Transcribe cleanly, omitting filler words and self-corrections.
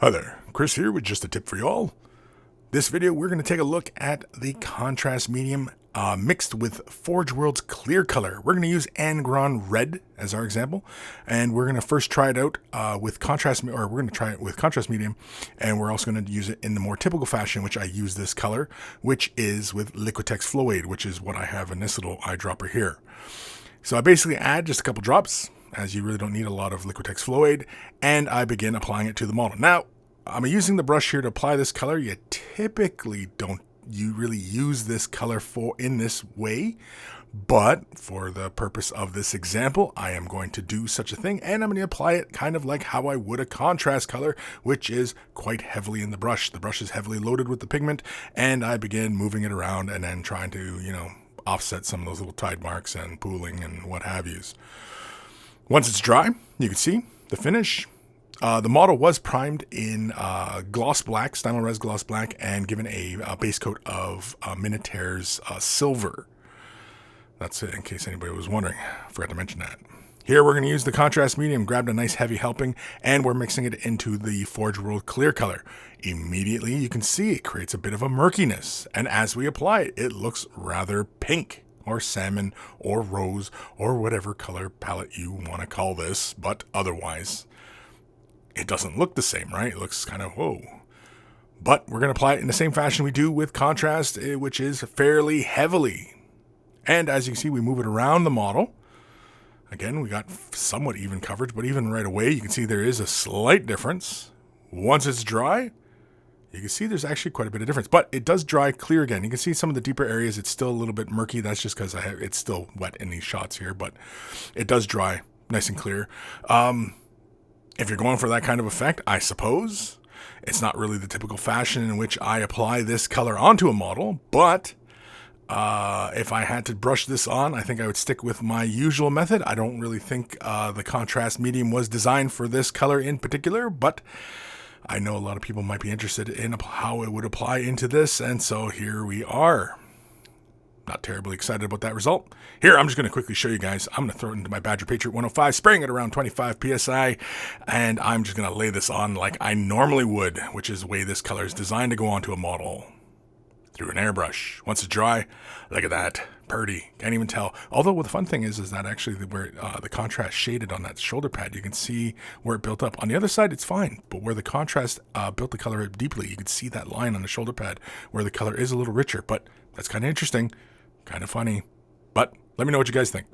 Hi there, Chris here with just a tip for y'all. This video we're going to take a look at the contrast medium mixed with Forgeworld's clear color. We're going to use Angron red as our example, and we're going to first try it out with contrast, or we're going to try it with contrast medium, and we're also going to use it in the more typical fashion, which I use this color, which is with Liquitex Flow Aid, which is what I have in this little eyedropper here. So I basically add just a couple drops, as you really don't need a lot of Liquitex Flow Aid, and I begin applying it to the model. Now, I'm using the brush here to apply this color. You typically don't really use this color in this way, but for the purpose of this example, I am going to do such a thing, and I'm going to apply it kind of like how I would a contrast color, which is quite heavily in the brush. The brush is heavily loaded with the pigment, and I begin moving it around and then trying to, offset some of those little tide marks and pooling and what have yous. Once it's dry, you can see the finish. The model was primed in gloss black, Stynylrez gloss black, and given a base coat of Minotaur's silver. That's it, in case anybody was wondering. I forgot to mention that. Here we're going to use the contrast medium, grabbed a nice heavy helping, and we're mixing it into the Forgeworld clear color. Immediately you can see it creates a bit of a murkiness, and as we apply it, it looks rather pink, or salmon, or rose, or whatever color palette you want to call this, but otherwise it doesn't look the same, right? It looks kind of, whoa. But we're going to apply it in the same fashion we do with contrast, which is fairly heavily. And as you can see, we move it around the model. Again, we got somewhat even coverage, but even right away, you can see there is a slight difference. Once it's dry, you can see there's actually quite a bit of difference, but it does dry clear again. You can see some of the deeper areas, it's still a little bit murky. That's just because it's still wet in these shots here, but it does dry nice and clear. If you're going for that kind of effect, I suppose it's not really the typical fashion in which I apply this color onto a model, but if I had to brush this on, I think I would stick with my usual method. I don't really think the contrast medium was designed for this color in particular, but I know a lot of people might be interested in how it would apply into this, and so here we are. Not terribly excited about that result. Here, I'm just going to quickly show you guys. I'm going to throw it into my Badger Patriot 105, spraying it around 25 PSI, and I'm just going to lay this on like I normally would, which is the way this color is designed to go onto a model, through an airbrush. Once it's dry, look at that. Purdy. Can't even tell. Although the fun thing is that actually where the contrast shaded on that shoulder pad, you can see where it built up. On the other side, it's fine, but where the contrast built the color up deeply, you can see that line on the shoulder pad where the color is a little richer, but that's kind of interesting. Kind of funny, but let me know what you guys think.